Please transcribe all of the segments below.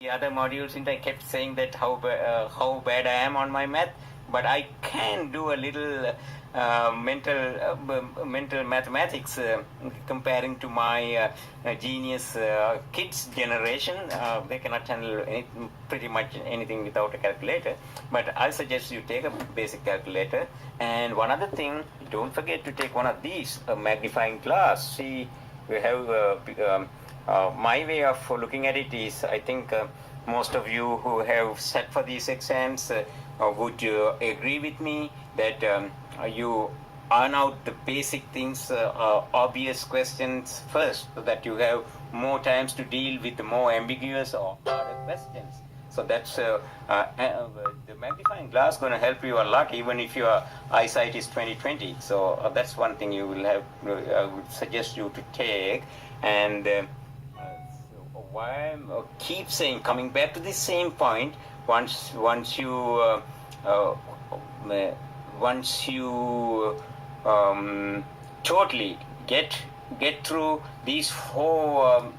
The other modules, I kept saying that how bad I am on my math, but I can do a little mental mathematics comparing to my genius kids generation. They cannot handle pretty much anything without a calculator. But I suggest you take a basic calculator. And one other thing, don't forget to take one of these, a magnifying glass. See, we have my way of looking at it is, I think most of you who have sat for these exams would agree with me that you earn out the basic things, obvious questions first, so that you have more times to deal with the more ambiguous or harder questions. So that's the magnifying glass going to help you a lot, even if your eyesight is 20/20. So that's one thing you will have. I would suggest you to take. And why I keep saying, coming back to the same point, once you totally get through these four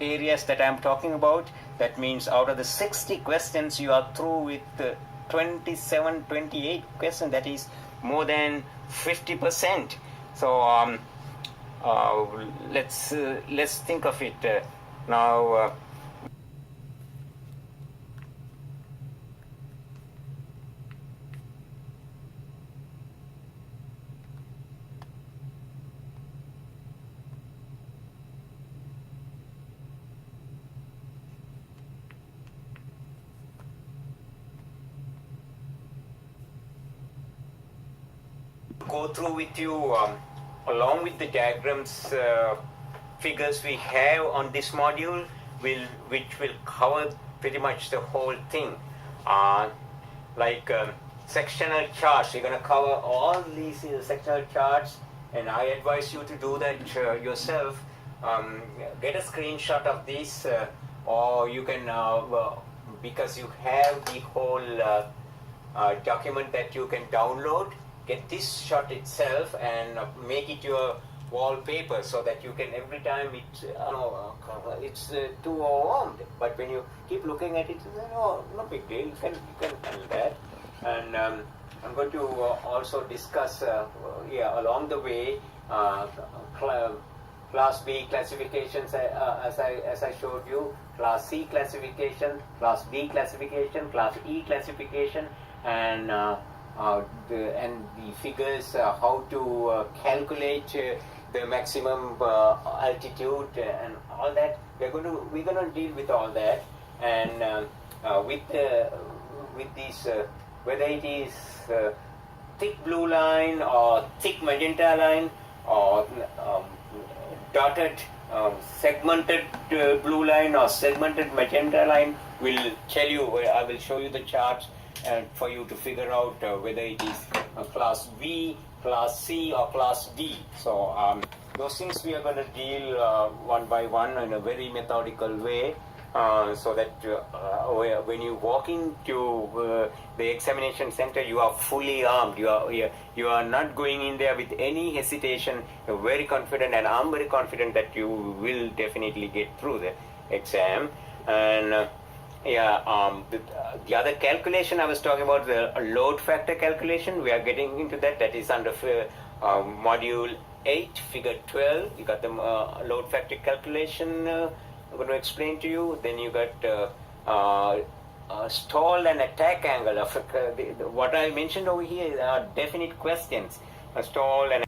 areas that I'm talking about, that means out of the 60 questions you are through with 27, 28 questions. That is more than 50%. So let's think of it now. Go through with you along with the diagrams, figures we have on this module, which will cover pretty much the whole thing. Like sectional charts, you're going to cover all these sectional charts, and I advise you to do that yourself. Get a screenshot of this, or you can, because you have the whole document that you can download, get this shot itself and make it your wallpaper, so that you can, every time it's too overwhelmed, but when you keep looking at it, no big deal, you can handle that. And I'm going to also discuss along the way Class B classifications, as I showed you, Class C classification, Class B classification, Class E classification, and the figures, how to calculate the maximum altitude and all that. We're going to deal with all that, and with these, whether it is thick blue line or thick magenta line, or dotted segmented blue line or segmented magenta line, will tell you. I will show you the charts and for you to figure out whether it is Class B, Class C, or Class D. So those things we are going to deal one by one in a very methodical way, so that when you walk into the examination center, you are fully armed. You are not going in there with any hesitation. You're very confident, and I'm very confident that you will definitely get through the exam. And the other calculation I was talking about, the load factor calculation, we are getting into that. That is under module 8, figure 12. You got the load factor calculation I'm going to explain to you. Then you got stall and attack angle. What I mentioned over here are definite questions. Stall and...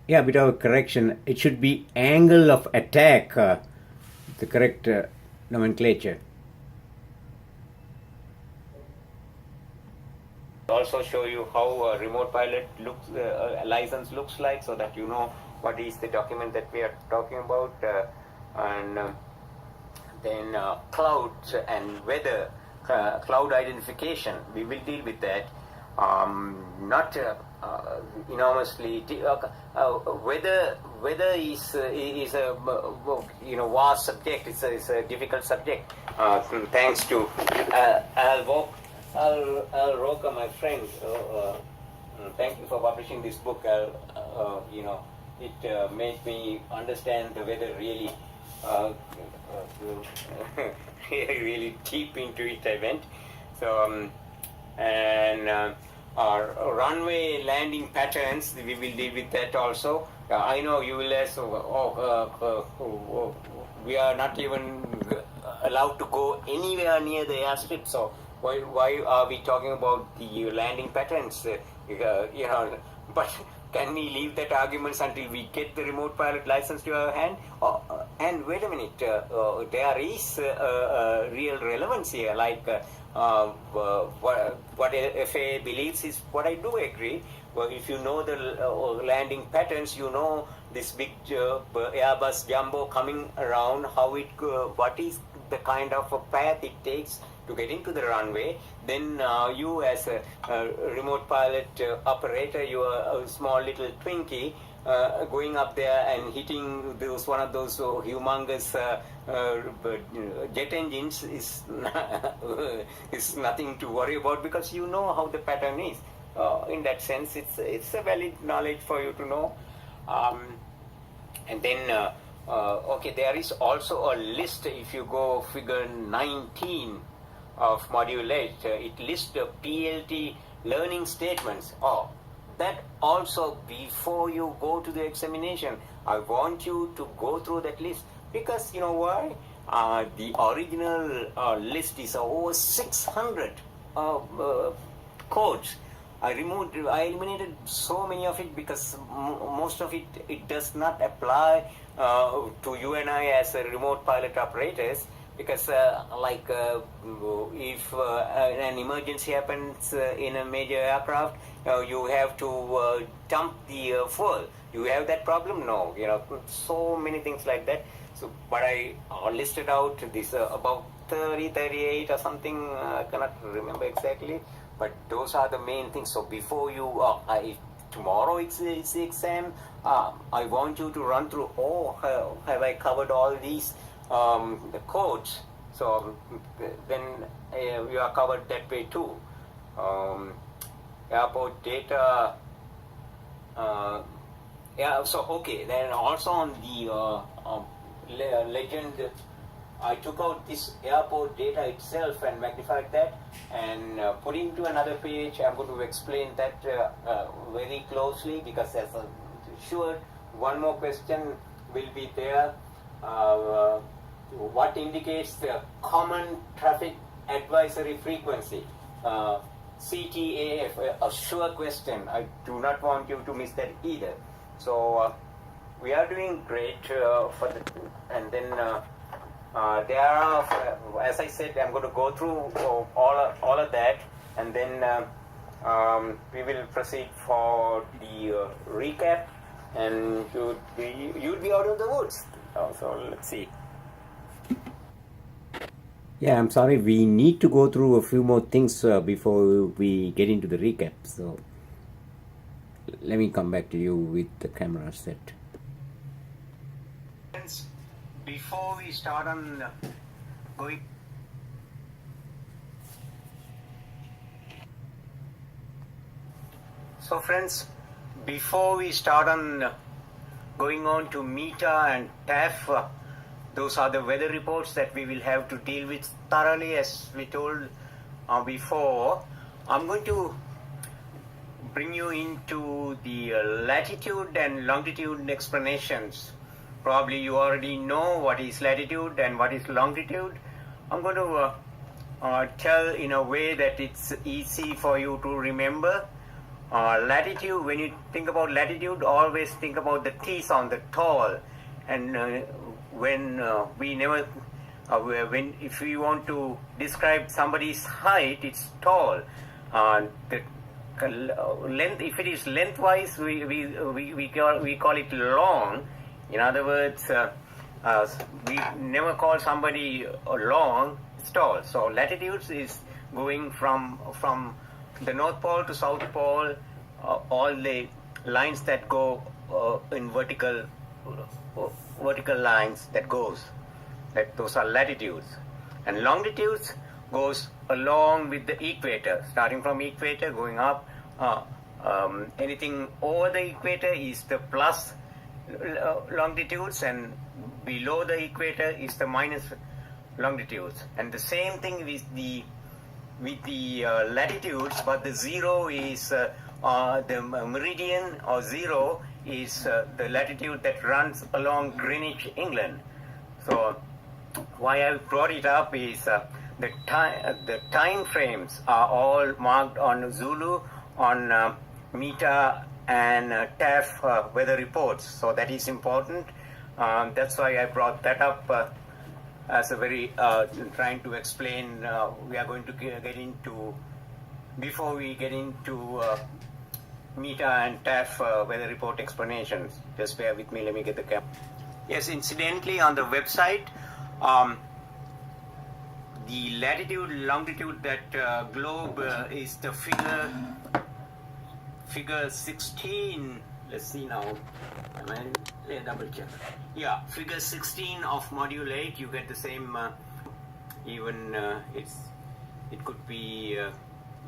Yeah, bit of a correction. It should be angle of attack, the correct nomenclature. Also show you how a remote pilot license looks like, so that you know what is the document that we are talking about. And then clouds and weather, cloud identification, we will deal with that. Not enormously. Weather is a vast subject. It's a difficult subject. Thanks to Al Roca, my friend. Thank you for publishing this book, Al. It made me understand the weather really really deep into it I went. So, and our runway landing patterns, we will deal with that also. I know you will ask, we are not even allowed to go anywhere near the airstrip, so why are we talking about the landing patterns? But can we leave that arguments until we get the remote pilot license to our hand? And wait a minute, there is real relevance here. Like what FAA believes is what I do agree. Well, if you know the landing patterns, you know this big Airbus Jumbo coming around, what is the kind of a path it takes to get into the runway. Then you as a remote pilot operator, you are a small little Twinkie going up there and hitting one of those humongous jet engines is is nothing to worry about, because you know how the pattern is. In that sense, it's a valid knowledge for you to know. And then okay, there is also a list. If you go figure 19 of module 8, it lists the PLT learning statements. That also, before you go to the examination, I want you to go through that list, because you know why? The original list is over 600 codes. I eliminated so many of it because most of it does not apply to you and I as a remote pilot operators, because if an emergency happens in a major aircraft, you have to dump the fuel. You have that problem? No, so many things like that. So, but I listed out this about 30, 38 or something. I cannot remember exactly. But those are the main things. So before you, tomorrow it's the exam, I want you to run through, have I covered all these the codes? So then you are covered that way too. Airport data, so okay, then also on the legend, I took out this airport data itself and magnified that and put into another page. I'm going to explain that very closely, because as a sure one more question will be there. What indicates the common traffic advisory frequency? CTAF, a sure question. I do not want you to miss that either. So we are doing great for the, and then there are, as I said, I'm going to go through all of that, and then we will proceed for the recap, and you'll be out of the woods. So let's see. Yeah, I'm sorry, we need to go through a few more things before we get into the recap. So let me come back to you with the camera set. Before we start on going, so friends, before we start on going on to META and TAF, those are the weather reports that we will have to deal with thoroughly, as we told before. I'm going to bring you into the latitude and longitude explanations. Probably you already know what is latitude and what is longitude. I'm going to tell in a way that it's easy for you to remember. Latitude, when you think about latitude, always think about the T sound, the tall. And if we want to describe somebody's height, it's tall. The length, if it is lengthwise, we call it long. In other words, we never call somebody long, it's tall. So latitudes is going from the North Pole to South Pole, all the lines that go in vertical lines that goes. Those are latitudes. And longitudes goes along with the equator, starting from equator going up. Anything over the equator is the plus longitudes, and below the equator is the minus longitudes, and the same thing with the latitudes, but the zero is the meridian, or zero is the latitude that runs along Greenwich, England. So why I brought it up is the time frames are all marked on Zulu, on META and TAF weather reports. So that is important. That's why I brought that up as a very trying to explain. We are going to get into, before we get into META and TAF weather report explanations. Just bear with me. Let me get the camera. Yes, incidentally, on the website, the latitude, longitude, that globe is the figure 16. Let's see now. Double check. Yeah, figure 16 of module 8. You get the same. Even it could be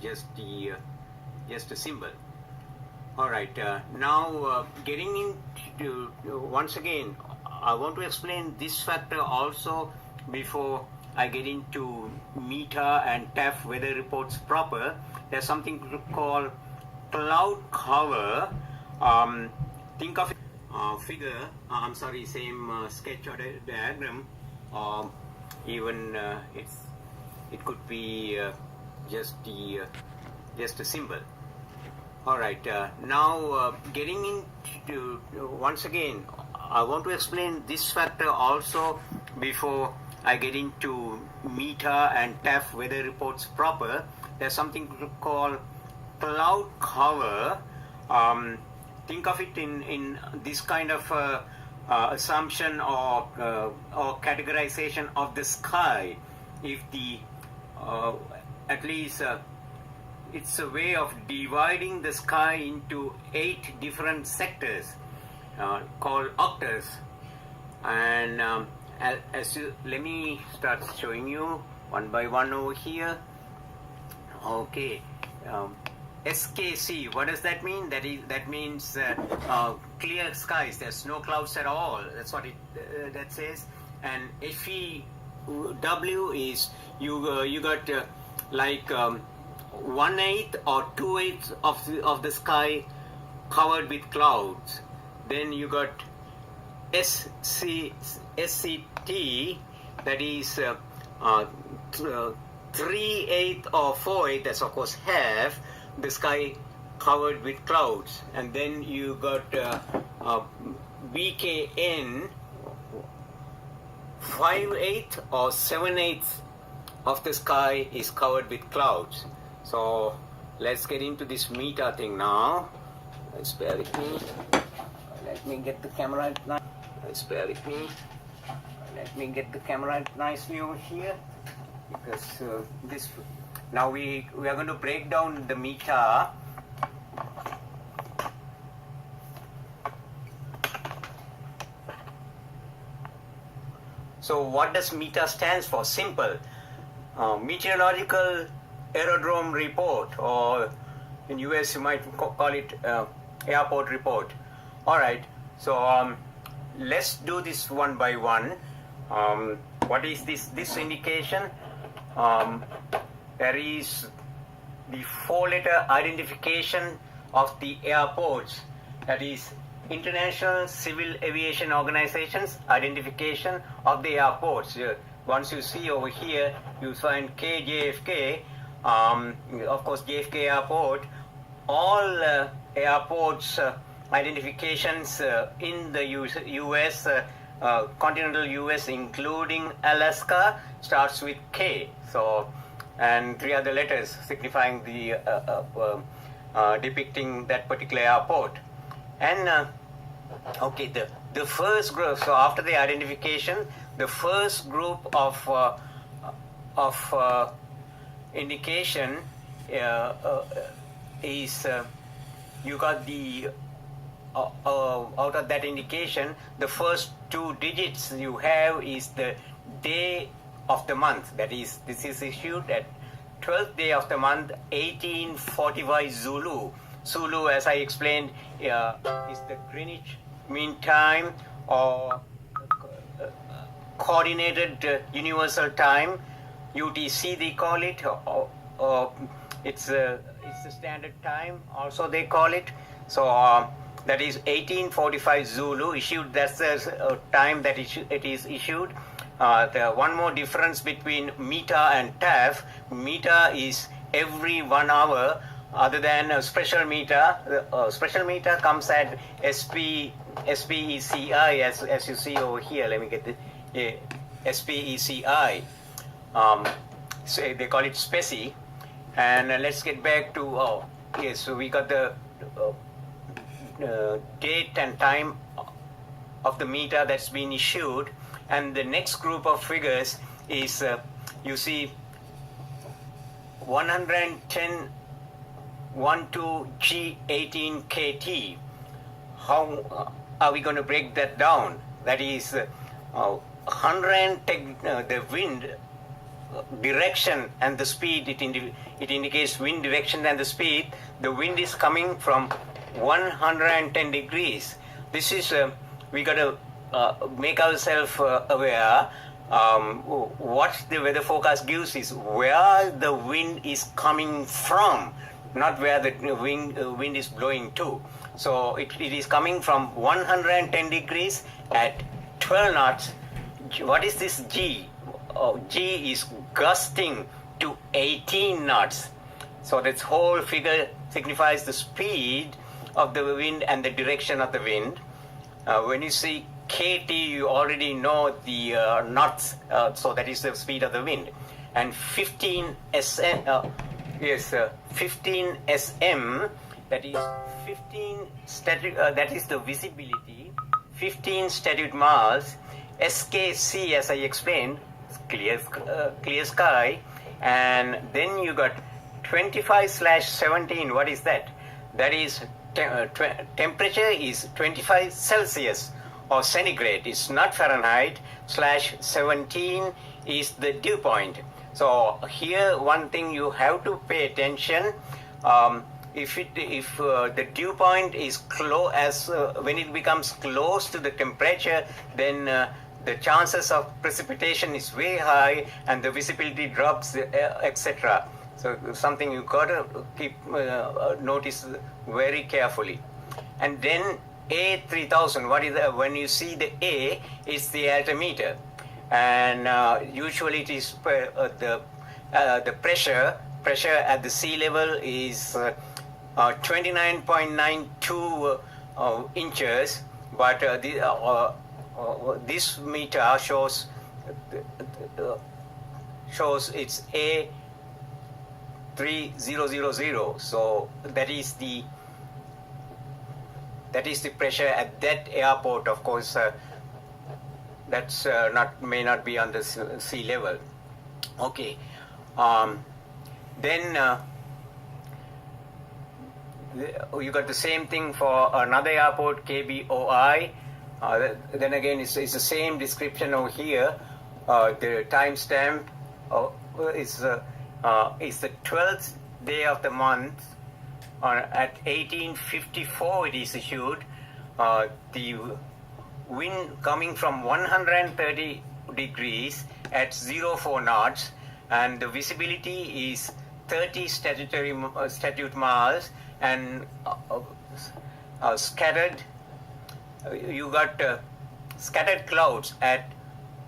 just a symbol. All right. Now getting into once again, I want to explain this factor also before I get into META and TAF weather reports proper. There's something called cloud cover. Think of it figure. Same sketch or diagram. Even it could be just a symbol. All right. Now getting into once again, I want to explain this factor also before I get into META and TAF weather reports proper. There's something called cloud cover. Think of it in this kind of assumption or categorization of the sky. If the at least it's a way of dividing the sky into 8 different sectors called octaves. And let me start showing you one by one over here. Okay. SKC, what does that mean? That means clear skies. There's no clouds at all. That's what that says. And FEW is you got like 1/8 or 2/8 of the sky covered with clouds. Then you got SCT, that is 3/8 or 4/8. That's of course half the sky covered with clouds. And then you got BKN, 5/8 or 7/8 of the sky is covered with clouds. So let's get into this META thing now. Let's bear with me. Let me get the camera nice. Let's bear with me. Let me get the camera nicely over here, because this. Now we are going to break down the META. So what does META stands for? Simple. Meteorological Aerodrome Report, or in US you might call it airport report. All right. So let's do this one by one. What is this indication? There is the 4-letter identification of the airports. That is International Civil Aviation Organization's identification of the airports. Once you see over here, you find KJFK. Of course, JFK Airport. All airports identifications in the US, continental US, including Alaska, starts with K. So, and 3 other letters signifying the depicting that particular airport. And okay, the first group. So after the identification, the first group of indication is you got the out of that indication, the first 2 digits you have is the day of the month. That is, this is issued at 12th day of the month, 1845 Zulu. Zulu, as I explained, is the Greenwich Mean Time, or coordinated universal time, UTC they call it, or it's the standard time also they call it. So that is 1845 Zulu issued. That's the time that it is issued. The one more difference between META and TAF. META is every 1 hour, other than special META. Special META comes at SPECI, as you see over here. Let me get the SPECI. So they call it SPECI. And let's get back to, yes, so we got the date and time of the META that's been issued. And the next group of figures is, you see, 110 12G18 KT. How are we going to break that down? That is 110, the wind direction and the speed. It indicates wind direction and the speed. The wind is coming from 110 degrees. This is, we got to make ourselves aware. What the weather forecast gives is where the wind is coming from, not where the wind is blowing to. So it is coming from 110 degrees at 12 knots. What is this G? G is gusting to 18 knots. So this whole figure signifies the speed of the wind and the direction of the wind. When you see KT, you already know the knots, so that is the speed of the wind. And 15 SM, 15 SM, that is 15 statute, that is the visibility, 15 statute miles. SKC, as I explained, clear sky. And then you got 25/17. What is that? That is temperature is 25 Celsius or centigrade. It's not Fahrenheit. /17 is the dew point. So here one thing you have to pay attention. If the dew point is close, when it becomes close to the temperature, then the chances of precipitation is way high and the visibility drops, etc. So something you got to keep notice very carefully. And then A3000, what is that? When you see the A, it's the altimeter, and usually it is the pressure at the sea level is 29.92 inches, but this meter shows it's A3000. So that is the pressure at that airport. Of course, that's may not be on the sea level. Okay. Then you got the same thing for another airport, KBOI. Then again, it's the same description over here. The timestamp is the 12th day of the month. At 1854 it is issued. The wind coming from 130 degrees at 04 knots, and the visibility is 30 statute miles, and scattered. You got scattered clouds at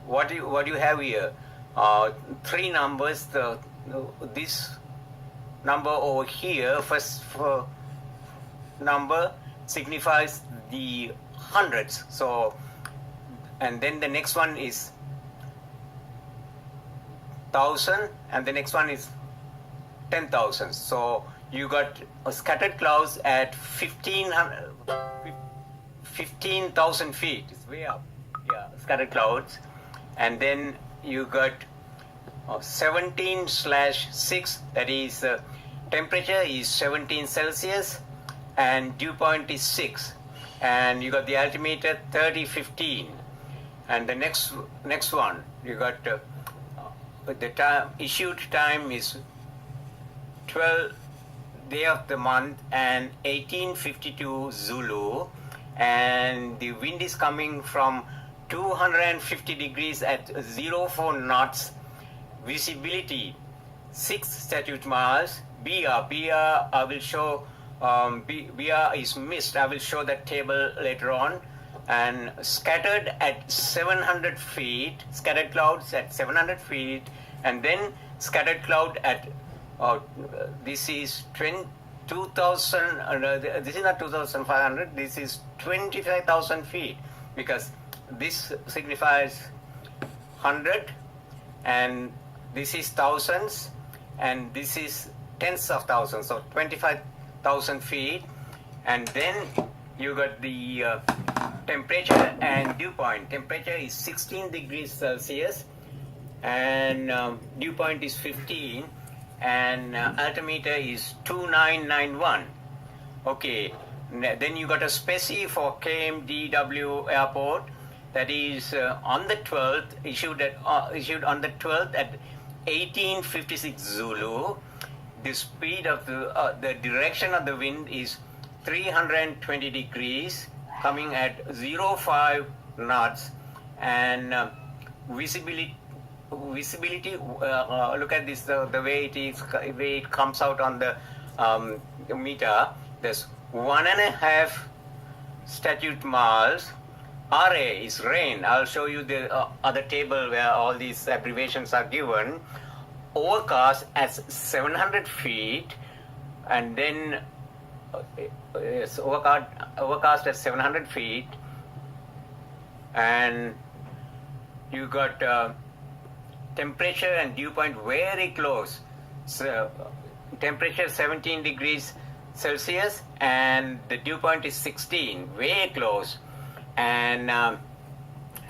what you have here. 3 numbers. This number over here, first number signifies the hundreds. So, and then the next one is 1,000, and the next one is 10,000. So you got scattered clouds at 15,000 feet. It's way up. Yeah, scattered clouds. And then you got 17/6. That is temperature is 17 Celsius and dew point is 6. And you got the altimeter 3015. And the next one, you got the time issued time is 12th day of the month and 1852 Zulu, and the wind is coming from 250 degrees at 04 knots. Visibility 6 statute miles. BR I will show, BR is missed. I will show that table later on. And scattered at 700 feet, scattered clouds at 700 feet, and then scattered cloud at, this is 2,000, this is not 2,500, this is 25,000 feet, because this signifies 100, and this is thousands, and this is tens of thousands, so 25,000 feet. And then you got the temperature and dew point. Temperature is 16 degrees Celsius, and dew point is 15, and altimeter is 2991. Okay, then you got a specie for KMDW Airport, that is on the 12th, issued on the 12th at 1856 Zulu. The speed of the direction of the wind is 320 degrees, coming at 05 knots, and visibility. Look at this, the way it comes out on the meter. There's 1.5 statute miles. RA is rain. I'll show you the other table where all these abbreviations are given. Overcast at 700 feet, and then yes, overcast at 700 feet, and you got temperature and dew point very close. So temperature 17 degrees Celsius, and the dew point is 16, very close, and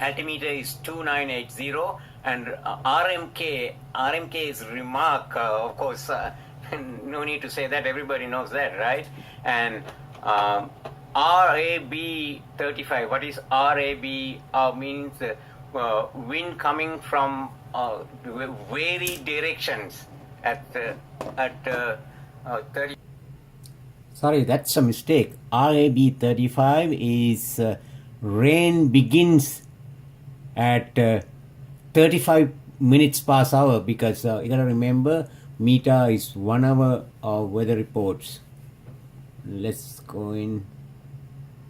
altimeter is 2980, and RMK is remark, of course, no need to say that, everybody knows that, right? And RAB 35, what is RAB? Means wind coming from varied directions at 30. Sorry, that's a mistake. RAB 35 is rain begins at 35 minutes past hour, because you gotta remember, meter is 1 hour of weather reports. Let's go in.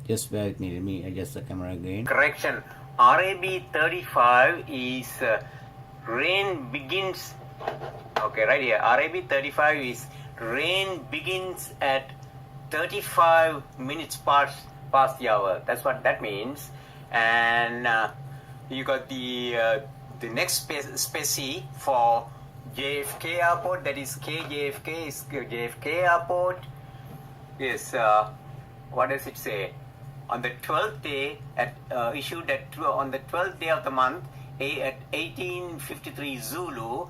Just bear with me. Let me adjust the camera again. Correction. RAB 35 is rain begins. Okay, right here. RAB 35 is rain begins at 35 minutes past the hour. That's what that means. And you got the next specie for JFK Airport, that is KJFK, is JFK Airport. Yes, what does it say? On the 12th day, issued on the 12th day of the month, at 1853 Zulu,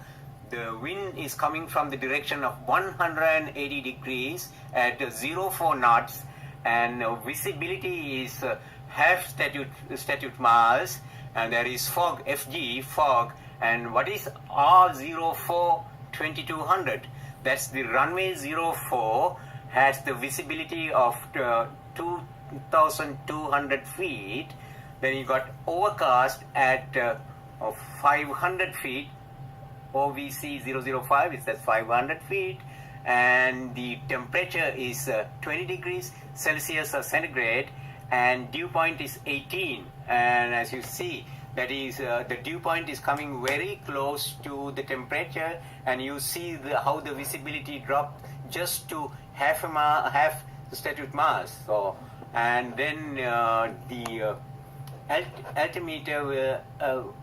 the wind is coming from the direction of 180 degrees at 04 knots, and visibility is half statute miles, and there is fog, FG, fog, and what is R04 2200? That's the runway 04, has the visibility of 2,200 feet. Then you got overcast at 500 feet, OVC 005, it says 500 feet, and the temperature is 20 degrees Celsius or centigrade, and dew point is 18, and as you see, that is the dew point is coming very close to the temperature, and you see how the visibility dropped just to half the statute miles. So, and then the altimeter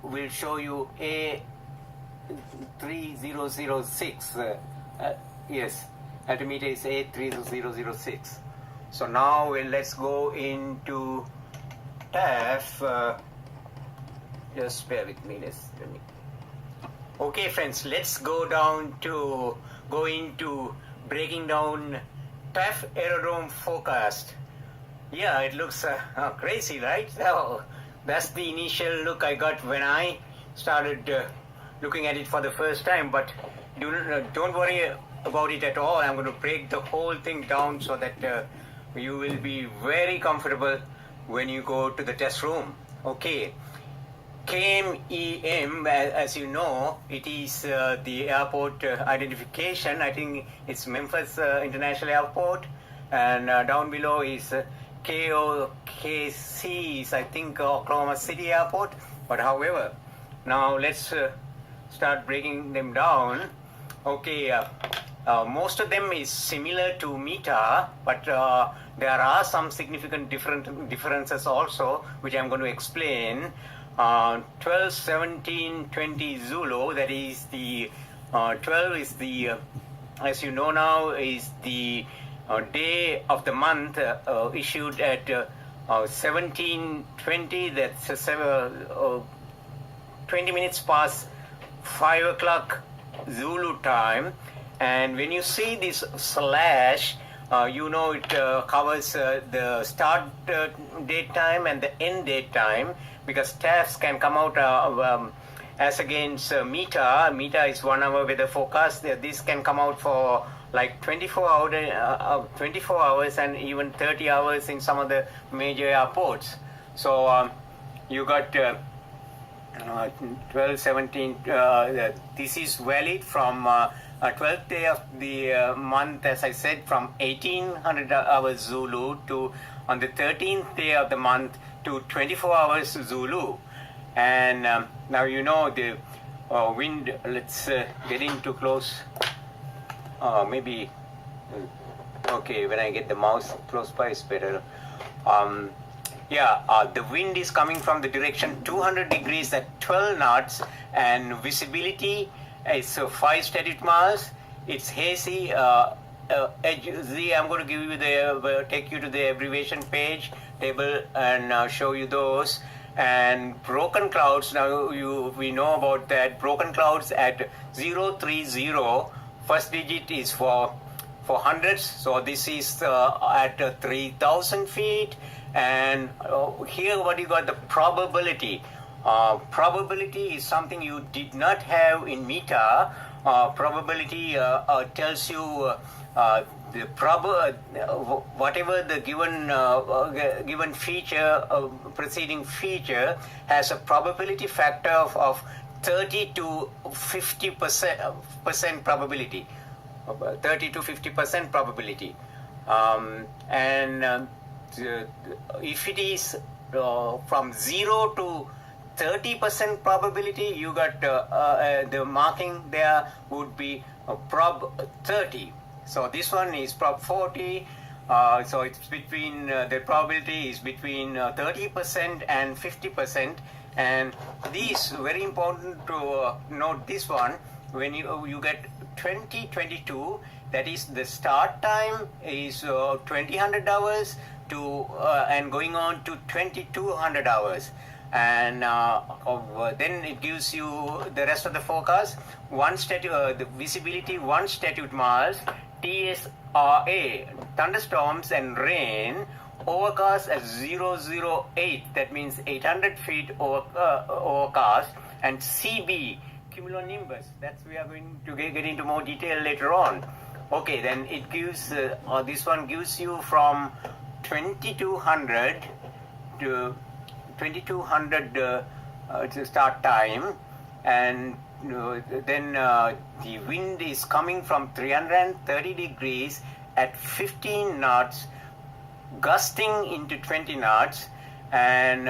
will show you A3006. Yes, altimeter is A3006. So now let's go into TAF. Just bear with me. Okay, friends, let's go into breaking down TAF aerodrome forecast. Yeah, it looks crazy, right? So that's the initial look I got when I started looking at it for the first time. But don't worry about it at all. I'm going to break the whole thing down so that you will be very comfortable when you go to the test room. Okay, KMEM, as you know, it is the airport identification. I think it's Memphis International Airport, and down below is KOKC, is I think Oklahoma City Airport. But however, now let's start breaking them down. Okay, most of them is similar to META, but there are some significant differences also, which I'm going to explain. 12, 17, 20 Zulu, that is the 12 is the, as you know now, is the day of the month issued at 17:20, that's 20 minutes past 5 o'clock Zulu time. And when you see this slash, you know it covers the start date time and the end date time, because TAFs can come out as against META. META is 1 hour weather forecast. This can come out for like 24 hours and even 30 hours in some of the major airports. So you got 12, 17, this is valid from 12th day of the month, as I said, from 1800 hours Zulu to on the 13th day of the month to 24 hours Zulu. And now you know the wind. Let's get into close. Maybe okay, when I get the mouse close by it's better. The wind is coming from the direction 200 degrees at 12 knots, and visibility is 5 statute miles. It's hazy. I'm going to give you take you to the abbreviation page table and show you those. And broken clouds, now we know about that. Broken clouds at 030, first digit is for hundreds, so this is at 3,000 feet. And here what you got, the probability. Probability is something you did not have in META. Probability tells you the whatever the given feature, preceding feature, has a probability factor of 30 to 50% probability. 30 to 50% probability. If it is from 0 to 30% probability, you got the marking there would be prob 30. So this one is prob 40. So it's between the probability is between 30% and 50%. And this very important to note this one. When you get 2022, that is the start time is 2000 hours to and going on to 2200 hours. And then it gives you the rest of the forecast. The visibility 1 statute miles, TSRA, thunderstorms and rain, overcast at 008, that means 800 feet overcast, and CB, cumulonimbus, that's we are going to get into more detail later on. Okay, then it gives, this one gives you from 2200 to 2200 to start time, and then the wind is coming from 330 degrees at 15 knots, gusting into 20 knots, and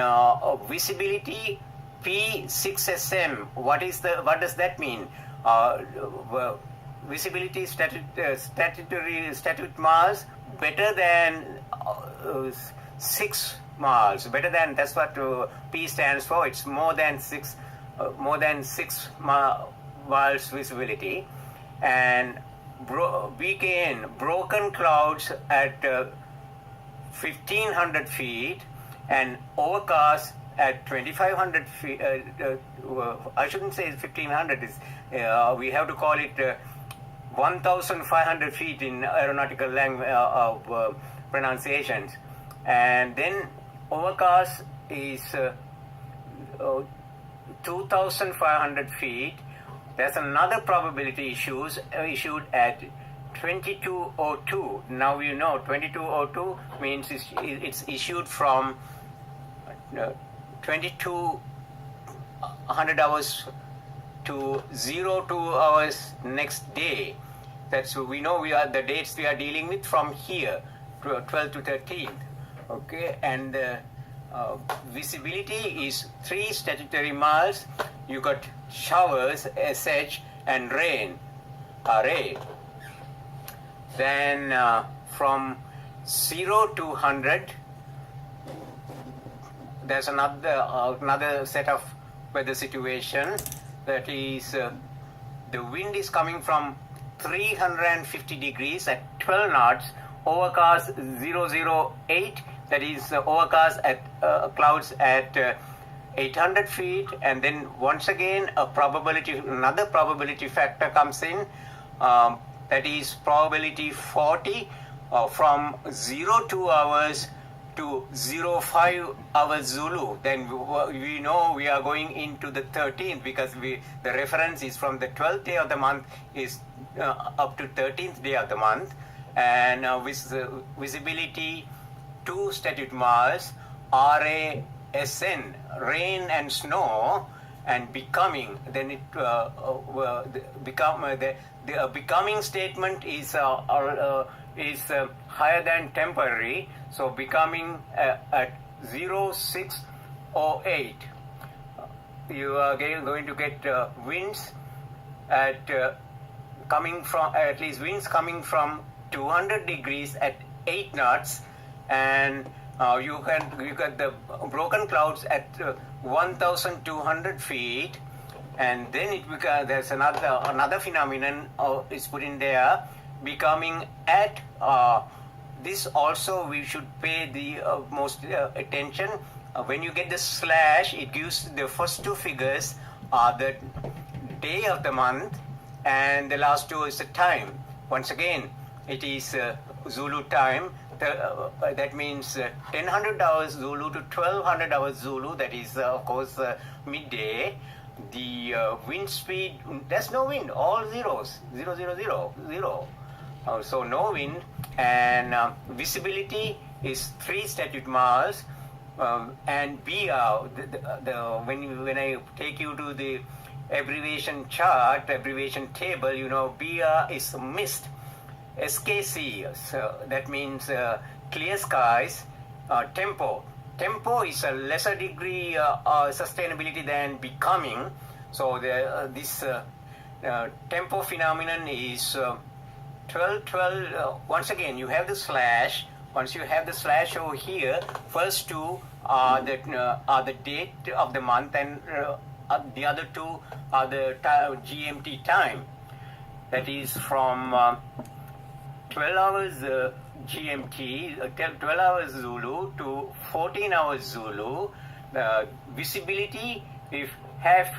visibility P6SM. What does that mean? Visibility statute miles better than 6 miles. Better than, that's what P stands for. It's more than 6 miles visibility. And BKN, broken clouds at 1500 feet and overcast at 2500 feet. I shouldn't say 1500. We have to call it 1500 feet in aeronautical language pronunciations. And then overcast is 2500 feet. There's another probability issued at 2202. Now you know 2202 means it's issued from 22 100 hours to 02 hours next day. That's we know we are the dates we are dealing with from here, 12 to 13th. Okay, and visibility is 3 statutory miles. You got showers, SH, and rain, RA. Then from 0 to 100, there's another set of weather situation. That is, the wind is coming from 350 degrees at 12 knots, overcast 008, that is overcast at clouds at 800 feet, and then once again another probability factor comes in, that is probability 40 from 02 hours to 05 hours Zulu. Then we know we are going into the 13th, because the reference is from the 12th day of the month is up to 13th day of the month, and with visibility 2 statute miles, RASN, rain and snow, and becoming. Then it the becoming statement is higher than temporary, so becoming at 0608. You are going to get winds at winds coming from 200 degrees at 8 knots, and you get the broken clouds at 1,200 feet, and then there's another phenomenon is put in there, becoming at this also we should pay the most attention. When you get the slash, it gives the first 2 figures are the day of the month, and the last 2 is the time. Once again, it is Zulu time. That means 1000 hours Zulu to 1200 hours Zulu. That is, of course, midday. The wind speed, there's no wind, all zeros, 0, 0, 0, 0. So no wind, and visibility is 3 statute miles, and BR. When I take you to the abbreviation chart, abbreviation table, you know BR is mist. SKC, so that means clear skies. Tempo is a lesser degree sustainability than becoming. So this tempo phenomenon is 12. Once again, you have the slash. Once you have the slash over here, first 2 are the date of the month, and the other 2 are the GMT time. That is from 12 hours GMT, 12 hours Zulu to 14 hours Zulu. Visibility, if half